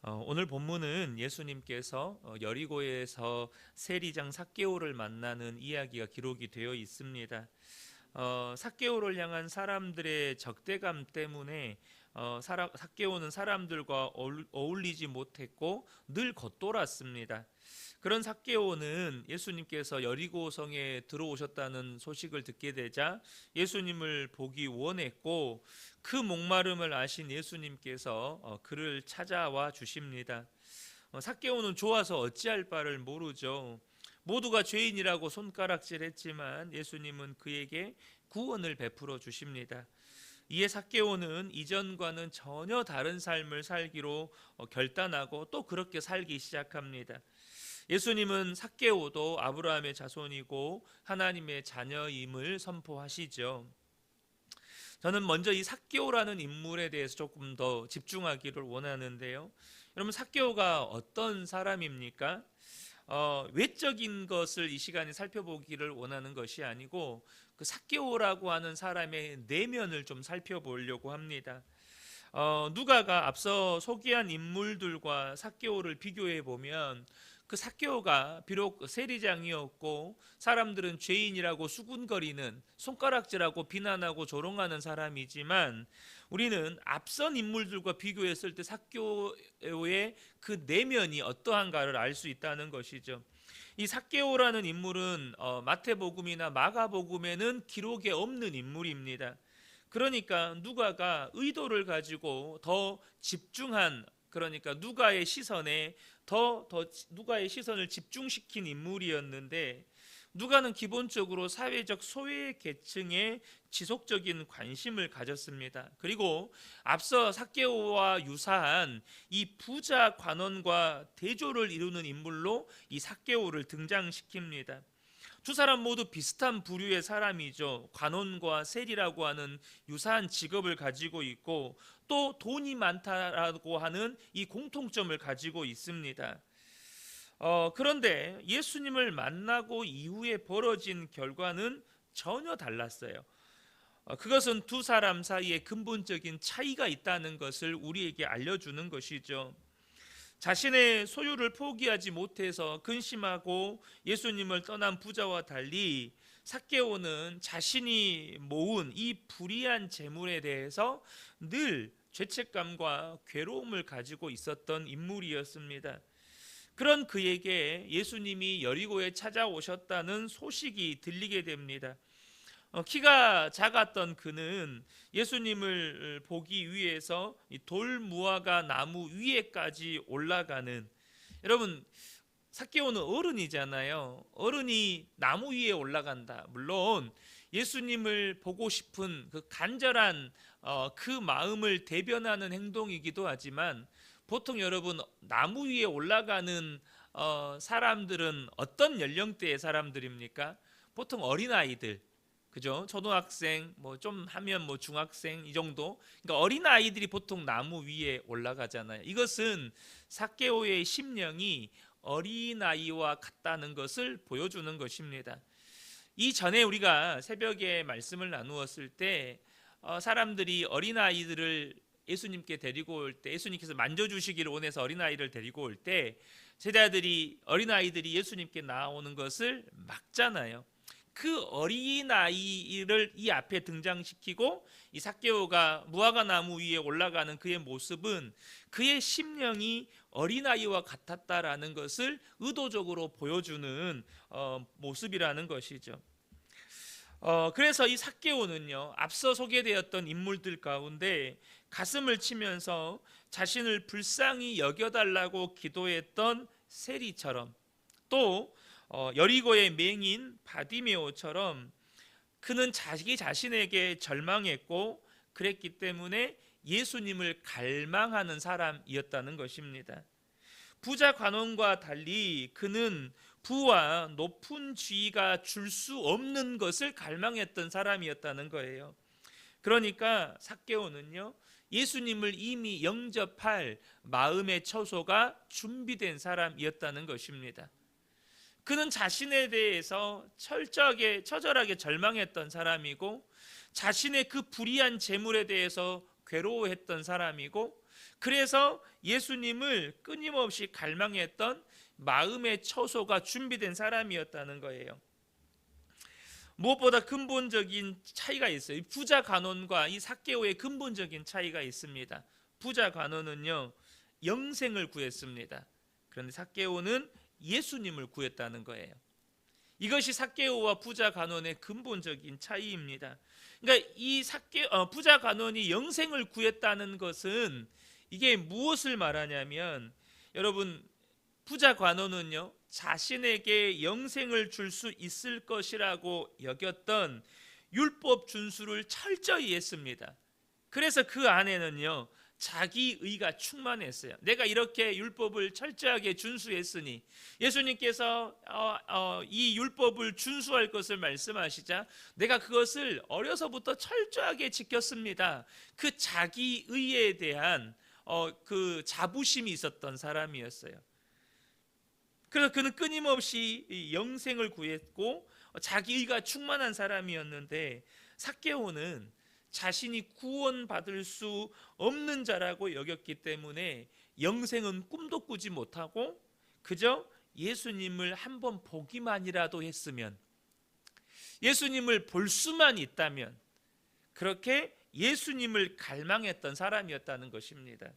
오늘 본문은 예수님께서 여리고에서 세리장 삭개오를 만나는 이야기가 기록이 되어 있습니다. 삭개오를 향한 사람들의 적대감 때문에 삭개오는 사람들과 어울리지 못했고 늘 겉돌았습니다. 그런 삭개오는 예수님께서 여리고 성에 들어오셨다는 소식을 듣게 되자 예수님을 보기 원했고, 그 목마름을 아신 예수님께서 그를 찾아와 주십니다. 삭개오는 좋아서 어찌할 바를 모르죠. 모두가 죄인이라고 손가락질했지만 예수님은 그에게 구원을 베풀어 주십니다. 이에 삭개오는 이전과는 전혀 다른 삶을 살기로 결단하고 또 그렇게 살기 시작합니다. 예수님은 삭개오도 아브라함의 자손이고 하나님의 자녀임을 선포하시죠. 저는 먼저 이 삭개오라는 인물에 대해서 조금 더 집중하기를 원하는데요. 여러분, 삭개오가 어떤 사람입니까? 외적인 것을 이 시간에 살펴보기를 원하는 것이 아니고 그 삭개오라고 하는 사람의 내면을 좀 살펴보려고 합니다. 누가가 앞서 소개한 인물들과 삭개오를 비교해 보면 그 삭개오가 비록 세리장이었고 사람들은 죄인이라고 수군거리는, 손가락질하고 비난하고 조롱하는 사람이지만, 우리는 앞선 인물들과 비교했을 때 삭개오의 그 내면이 어떠한가를 알 수 있다는 것이죠. 이 삭개오라는 인물은 마태복음이나 마가복음에는 기록에 없는 인물입니다. 그러니까 누가가 의도를 가지고 더 집중한, 그러니까 누가의 시선에 누가의 시선을 집중시킨 인물이었는데, 누가는 기본적으로 사회적 소외 계층에 지속적인 관심을 가졌습니다. 그리고 앞서 삭개오와 유사한 이 부자 관원과 대조를 이루는 인물로 이 삭개오를 등장시킵니다. 두 사람 모두 비슷한 부류의 사람이죠. 관원과 세리라고 하는 유사한 직업을 가지고 있고 또 돈이 많다라고 하는 이 공통점을 가지고 있습니다. 그런데 예수님을 만나고 이후에 벌어진 결과는 전혀 달랐어요. 그것은 두 사람 사이에 근본적인 차이가 있다는 것을 우리에게 알려주는 것이죠. 자신의 소유를 포기하지 못해서 근심하고 예수님을 떠난 부자와 달리 삭개오는 자신이 모은 이 불의한 재물에 대해서 늘 죄책감과 괴로움을 가지고 있었던 인물이었습니다. 그런 그에게 예수님이 여리고에 찾아오셨다는 소식이 들리게 됩니다. 키가 작았던 그는 예수님을 보기 위해서 돌 무화과 나무 위에까지 올라가는, 여러분, 삭개오는 어른이잖아요. 어른이 나무 위에 올라간다. 물론 예수님을 보고 싶은 그 간절한 그 마음을 대변하는 행동이기도 하지만, 보통 여러분 나무 위에 올라가는 사람들은 어떤 연령대의 사람들입니까? 보통 어린아이들, 그죠? 초등학생, 뭐 좀 하면 뭐 중학생 이 정도. 그러니까 어린 아이들이 보통 나무 위에 올라가잖아요. 이것은 삭개오의 심령이 어린 아이와 같다는 것을 보여주는 것입니다. 이 전에 우리가 새벽에 말씀을 나누었을 때 사람들이 어린 아이들을 예수님께 데리고 올 때, 예수님께서 만져주시기를 원해서 어린 아이를 데리고 올 때 제자들이, 어린 아이들이 예수님께 나오는 것을 막잖아요. 그 어린아이를 이 앞에 등장시키고 이 삭개오가 무화과 나무 위에 올라가는 그의 모습은 그의 심령이 어린아이와 같았다라는 것을 의도적으로 보여주는 모습이라는 것이죠. 그래서 이 삭개오는요, 앞서 소개되었던 인물들 가운데 가슴을 치면서 자신을 불쌍히 여겨달라고 기도했던 세리처럼, 또 여리고의 맹인 바디메오처럼 그는 자기 자신에게 절망했고 그랬기 때문에 예수님을 갈망하는 사람이었다는 것입니다. 부자 관원과 달리 그는 부와 높은 지위가 줄 수 없는 것을 갈망했던 사람이었다는 거예요. 그러니까 삭개오는요, 예수님을 이미 영접할 마음의 처소가 준비된 사람이었다는 것입니다. 그는 자신에 대해서 처절하게 절망했던 사람이고, 자신의 그 불의한 재물에 대해서 괴로워했던 사람이고, 그래서 예수님을 끊임없이 갈망했던 마음의 처소가 준비된 사람이었다는 거예요. 무엇보다 근본적인 차이가 있어요. 부자 간원과 이 삭개오의 근본적인 차이가 있습니다. 부자 간원은요, 영생을 구했습니다. 그런데 삭개오는 예수님을 구했다는 거예요. 이것이 삭개오와 부자 간원의 근본적인 차이입니다. 그러니까 이 부자 간원이 영생을 구했다는 것은 이게 무엇을 말하냐면, 여러분, 부자 간원은요, 자신에게 영생을 줄 수 있을 것이라고 여겼던 율법 준수를 철저히 했습니다. 그래서 그 안에는요, 자기 의가 충만했어요. 내가 이렇게 율법을 철저하게 준수했으니, 예수님께서 이 율법을 준수할 것을 말씀하시자 내가 그것을 어려서부터 철저하게 지켰습니다. 그 자기 의에 대한 그 자부심이 있었던 사람이었어요. 그래서 그는 끊임없이 영생을 구했고 자기 의가 충만한 사람이었는데, 삭개오는 자신이 구원받을 수 없는 자라고 여겼기 때문에 영생은 꿈도 꾸지 못하고 그저 예수님을 한번 보기만이라도 했으면, 예수님을 볼 수만 있다면, 그렇게 예수님을 갈망했던 사람이었다는 것입니다.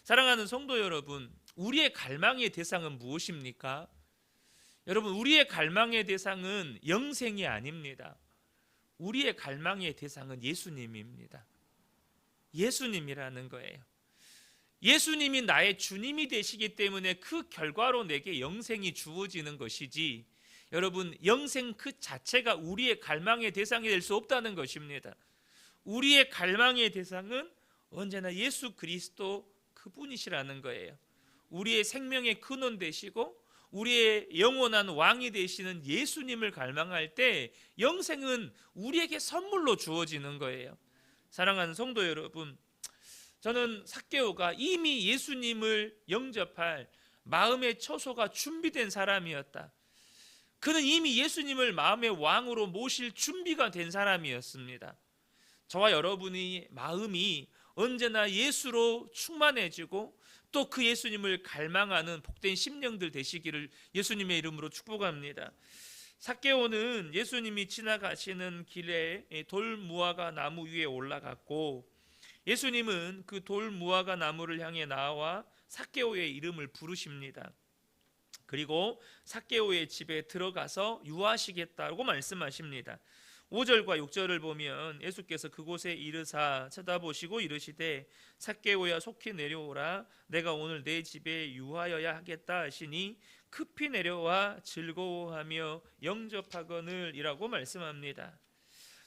사랑하는 성도 여러분, 우리의 갈망의 대상은 무엇입니까? 여러분, 우리의 갈망의 대상은 영생이 아닙니다. 우리의 갈망의 대상은 예수님입니다. 예수님이라는 거예요. 예수님이 나의 주님이 되시기 때문에 그 결과로 내게 영생이 주어지는 것이지, 여러분, 영생 그 자체가 우리의 갈망의 대상이 될 수 없다는 것입니다. 우리의 갈망의 대상은 언제나 예수 그리스도 그분이시라는 거예요. 우리의 생명의 근원 되시고 우리의 영원한 왕이 되시는 예수님을 갈망할 때 영생은 우리에게 선물로 주어지는 거예요. 사랑하는 성도 여러분, 저는 삭개오가 이미 예수님을 영접할 마음의 처소가 준비된 사람이었다. 그는 이미 예수님을 마음의 왕으로 모실 준비가 된 사람이었습니다. 저와 여러분의 마음이 언제나 예수로 충만해지고 또 그 예수님을 갈망하는 복된 심령들 되시기를 예수님의 이름으로 축복합니다. 삭개오는 예수님이 지나가시는 길에 돌무화과 나무 위에 올라갔고, 예수님은 그 돌무화과 나무를 향해 나와 삭개오의 이름을 부르십니다. 그리고 삭개오의 집에 들어가서 유하시겠다고 말씀하십니다. 5절과 6절을 보면 예수께서 그곳에 이르사 쳐다보시고 이르시되 삭개오야 속히 내려오라, 내가 오늘 내 집에 유하여야 하겠다 하시니 급히 내려와 즐거워하며 영접하거늘이라고 말씀합니다.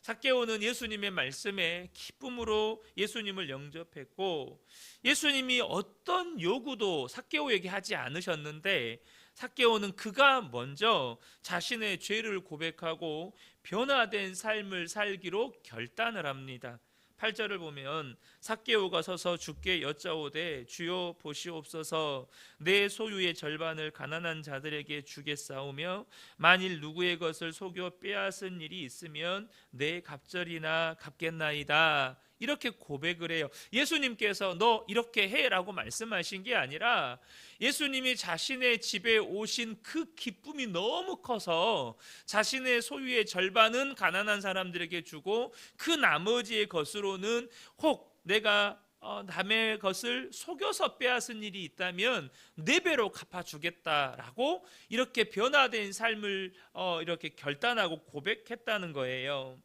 삭개오는 예수님의 말씀에 기쁨으로 예수님을 영접했고, 예수님이 어떤 요구도 삭개오에게 하지 않으셨는데 삭개오는 그가 먼저 자신의 죄를 고백하고 변화된 삶을 살기로 결단을 합니다. 8절을 보면 삭개오가 서서 주께 여짜오되 주여 보시옵소서, 내 소유의 절반을 가난한 자들에게 주겠사오며 만일 누구의 것을 속여 빼앗은 일이 있으면 내 갑절이나 갚겠나이다. 이렇게 고백을 해요. 예수님께서 너 이렇게 해라고 말씀하신 게 아니라 예수님이 자신의 집에 오신 그 기쁨이 너무 커서 자신의 소유의 절반은 가난한 사람들에게 주고 그 나머지의 것으로는 혹 내가 남의 것을 속여서 빼앗은 일이 있다면 4배로 갚아주겠다라고 이렇게 변화된 삶을 이렇게 결단하고 고백했다는 거예요.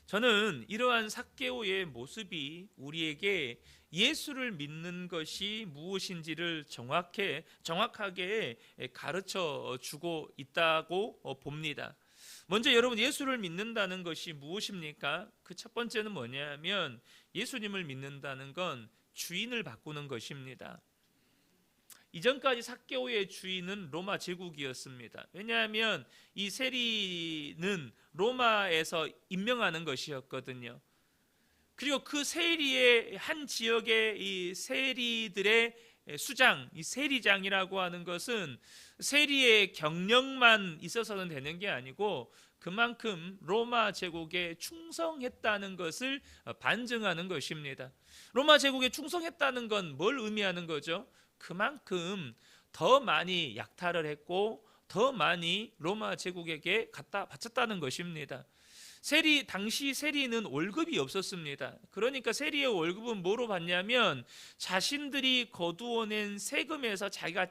저는 이러한 삭개오의 모습이 우리에게 예수를 믿는 것이 무엇인지를 정확하게 가르쳐 주고 있다고 봅니다. 먼저 여러분, 예수를 믿는다는 것이 무엇입니까? 그 첫 번째는 뭐냐면 예수님을 믿는다는 건 주인을 바꾸는 것입니다. 이전까지 삭개오의 주인은 로마 제국이었습니다. 왜냐하면 이 세리는 로마에서 임명하는 것이었거든요. 그리고 그 세리의 한 지역의 이 세리들의 수장, 이 세리장이라고 하는 것은 세리의 경력만 있어서는 되는 게 아니고 그만큼 로마 제국에 충성했다는 것을 반증하는 것입니다. 로마 제국에 충성했다는 건 뭘 의미하는 거죠? 그만큼 더 많이 약탈을 했고 더 많이 로마 제국에게 갖다 바쳤다는 것입니다. 당시 세리는 월급이 없었습니다. 그러니까 세리의 월급은 뭐로 받냐면 자신들이 거두어낸 세금에서 자기가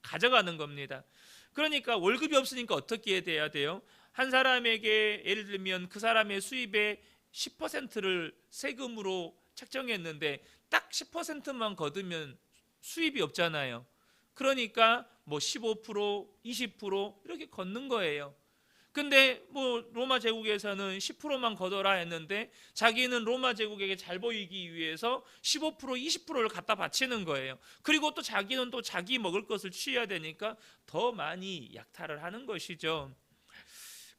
가져가는 겁니다. 그러니까 월급이 없으니까 어떻게 돼야 돼요? 한 사람에게 예를 들면 그 사람의 수입의 10%를 세금으로 책정했는데 딱 10%만 거두면 수입이 없잖아요. 그러니까 뭐 15%, 20% 이렇게 걷는 거예요. 근데 뭐 로마 제국에서는 10%만 걷어라 했는데 자기는 로마 제국에게 잘 보이기 위해서 15%, 20%를 갖다 바치는 거예요. 그리고 또 자기는 또 자기 먹을 것을 취해야 되니까 더 많이 약탈을 하는 것이죠.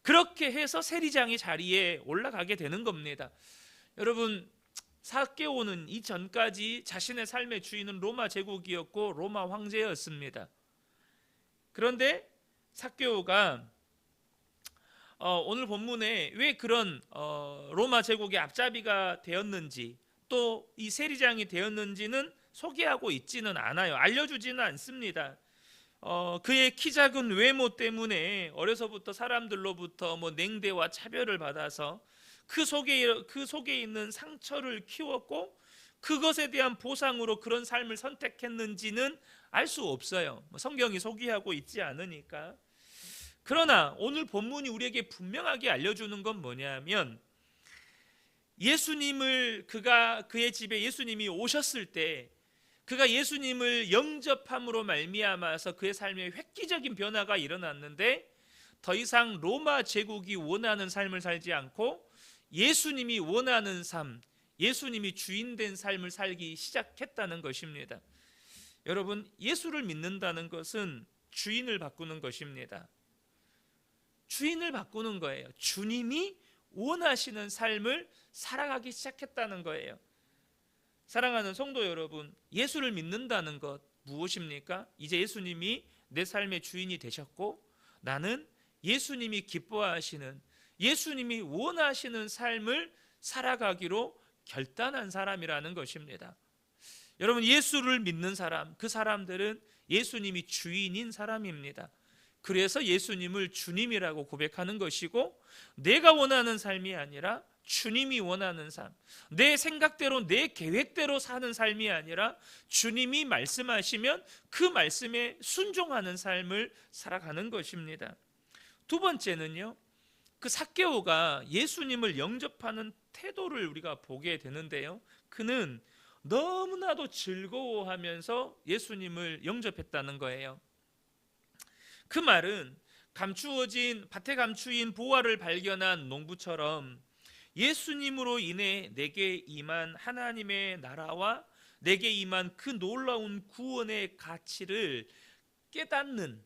그렇게 해서 세리장의 자리에 올라가게 되는 겁니다. 여러분, 삭개오는 이전까지 자신의 삶의 주인은 로마 제국이었고 로마 황제였습니다. 그런데 삭개오가 오늘 본문에 왜 그런 로마 제국의 앞잡이가 되었는지 또 이 세리장이 되었는지는 소개하고 있지는 않아요. 알려주지는 않습니다. 그의 키 작은 외모 때문에 어려서부터 사람들로부터 뭐 냉대와 차별을 받아서 그 속에 있는 상처를 키웠고 그것에 대한 보상으로 그런 삶을 선택했는지는 알 수 없어요. 성경이 소개하고 있지 않으니까. 그러나 오늘 본문이 우리에게 분명하게 알려주는 건 뭐냐면 그의 집에 예수님이 오셨을 때 그가 예수님을 영접함으로 말미암아서 그의 삶에 획기적인 변화가 일어났는데 더 이상 로마 제국이 원하는 삶을 살지 않고 예수님이 원하는 삶, 예수님이 주인된 삶을 살기 시작했다는 것입니다. 여러분, 예수를 믿는다는 것은 주인을 바꾸는 것입니다. 주인을 바꾸는 거예요. 주님이 원하시는 삶을 살아가기 시작했다는 거예요. 사랑하는 성도 여러분, 예수를 믿는다는 것 무엇입니까? 이제 예수님이 내 삶의 주인이 되셨고 나는 예수님이 기뻐하시는, 예수님이 원하시는 삶을 살아가기로 결단한 사람이라는 것입니다. 여러분, 예수를 믿는 사람, 그 사람들은 예수님이 주인인 사람입니다. 그래서 예수님을 주님이라고 고백하는 것이고 내가 원하는 삶이 아니라 주님이 원하는 삶, 내 생각대로 내 계획대로 사는 삶이 아니라 주님이 말씀하시면 그 말씀에 순종하는 삶을 살아가는 것입니다. 두 번째는요, 그 삭개오가 예수님을 영접하는 태도를 우리가 보게 되는데요, 그는 너무나도 즐거워하면서 예수님을 영접했다는 거예요. 그 말은 밭에 감추인 보화를 발견한 농부처럼 예수님으로 인해 내게 임한 하나님의 나라와 내게 임한 그 놀라운 구원의 가치를 깨닫는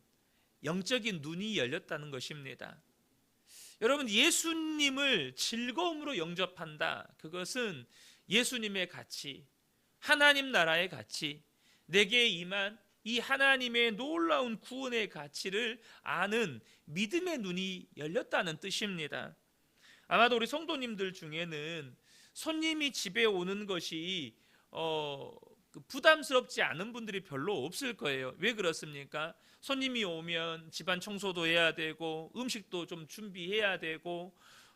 영적인 눈이 열렸다는 것입니다. 여러분, 예수님을 즐거움으로 영접한다. 그것은 예수님의 가치, 하나님 나라의 가치, 내게 임한 이 하나님의 놀라운 구원의 가치를 아는 믿음의 눈이 열렸다는 뜻입니다. 아마도 우리 성도님들 중에는 손님이 집에 오는 것이 부담스럽지 않은 분들이 별로 없을 거예요. 왜 그렇습니까? 손님이 오면 집안 청소도 해야 되고 음식도 좀 준비해야 되고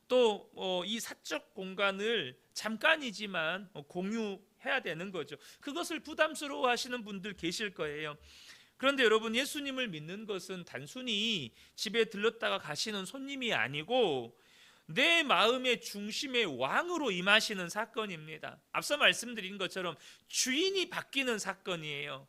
또 이 사적 공간을 잠깐이지만 공유해야 되는 거죠. 그것을 부담스러워 하시는 분들 계실 거예요. 그런데 여러분, 예수님을 믿는 것은 단순히 집에 들렀다가 가시는 손님이 아니고 내 마음의 중심의 왕으로 임하시는 사건입니다. 앞서 말씀드린 것처럼 주인이 바뀌는 사건이에요.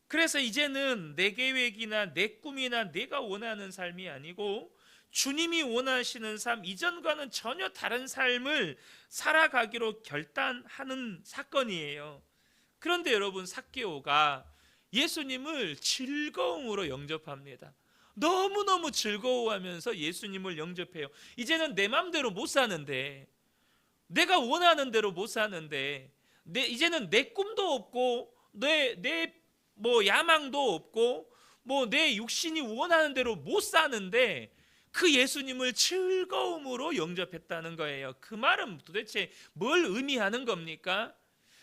그래서 이제는 내 계획이나 내 꿈이나 내가 원하는 삶이 아니고 주님이 원하시는 삶, 이전과는 전혀 다른 삶을 살아가기로 결단하는 사건이에요. 그런데 여러분, 삭개오가 예수님을 즐거움으로 영접합니다. 너무너무 즐거워하면서 예수님을 영접해요. 이제는 내 맘대로 못 사는데, 내가 원하는 대로 못 사는데, 이제는 내 꿈도 없고 내 야망도 없고 내 육신이 원하는 대로 못 사는데, 그 예수님을 즐거움으로 영접했다는 거예요. 그 말은 도대체 뭘 의미하는 겁니까?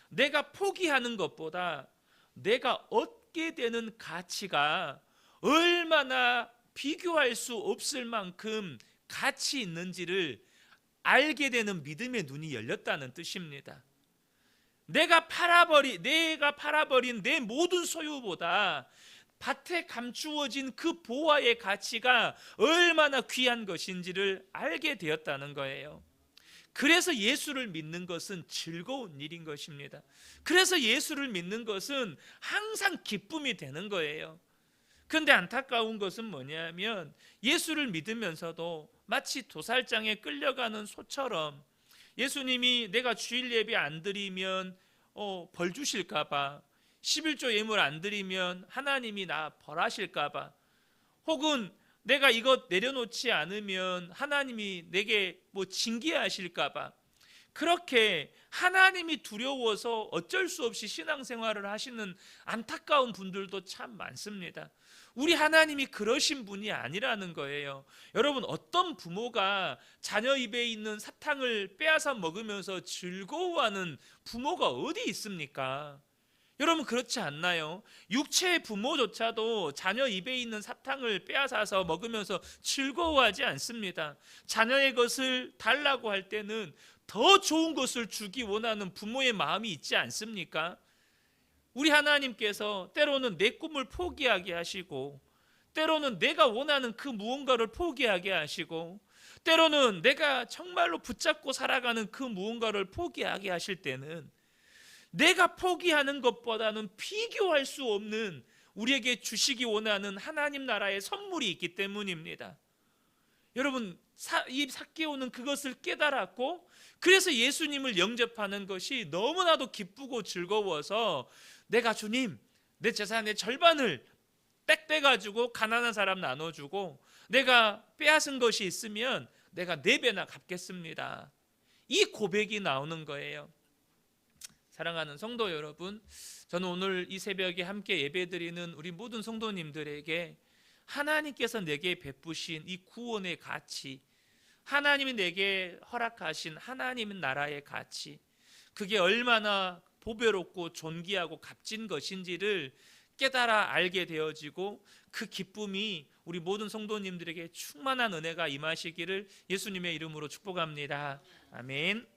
내가 포기하는 것보다 내가 얻게 되는 가치가 얼마나 비교할 수 없을 만큼 가치 있는지를 알게 되는 믿음의 눈이 열렸다는 뜻입니다. 내가 팔아버린 내 모든 소유보다 밭에 감추어진 그 보화의 가치가 얼마나 귀한 것인지를 알게 되었다는 거예요. 그래서 예수를 믿는 것은 즐거운 일인 것입니다. 그래서 예수를 믿는 것은 항상 기쁨이 되는 거예요. 그런데 안타까운 것은 뭐냐면 예수를 믿으면서도 마치 도살장에 끌려가는 소처럼 예수님이 내가 주일 예배 안 드리면 벌 주실까 봐, 11조 예물 안 드리면 하나님이 나 벌하실까 봐, 혹은 내가 이것 내려놓지 않으면 하나님이 내게 징계하실까 봐, 그렇게 하나님이 두려워서 어쩔 수 없이 신앙생활을 하시는 안타까운 분들도 참 많습니다. 우리 하나님이 그러신 분이 아니라는 거예요. 여러분, 어떤 부모가 자녀 입에 있는 사탕을 빼앗아 먹으면서 즐거워하는 부모가 어디 있습니까? 여러분, 그렇지 않나요? 육체의 부모조차도 자녀 입에 있는 사탕을 빼앗아서 먹으면서 즐거워하지 않습니다. 자녀의 것을 달라고 할 때는 더 좋은 것을 주기 원하는 부모의 마음이 있지 않습니까? 우리 하나님께서 때로는 내 꿈을 포기하게 하시고, 때로는 내가 원하는 그 무언가를 포기하게 하시고, 때로는 내가 정말로 붙잡고 살아가는 그 무언가를 포기하게 하실 때는 내가 포기하는 것보다는 비교할 수 없는 우리에게 주시기 원하는 하나님 나라의 선물이 있기 때문입니다. 여러분, 이 삭개오는 그것을 깨달았고, 그래서 예수님을 영접하는 것이 너무나도 기쁘고 즐거워서 내가 주님, 내 재산의 절반을 빽 떼가지고 가난한 사람 나눠주고, 내가 빼앗은 것이 있으면 내가 4배나 갚겠습니다. 이 고백이 나오는 거예요. 사랑하는 성도 여러분, 저는 오늘 이 새벽에 함께 예배드리는 우리 모든 성도님들에게 하나님께서 내게 베푸신 이 구원의 가치, 하나님이 내게 허락하신 하나님 나라의 가치, 그게 얼마나 보배롭고 존귀하고 값진 것인지를 깨달아 알게 되어지고, 그 기쁨이 우리 모든 성도님들에게 충만한 은혜가 임하시기를 예수님의 이름으로 축복합니다. 아멘.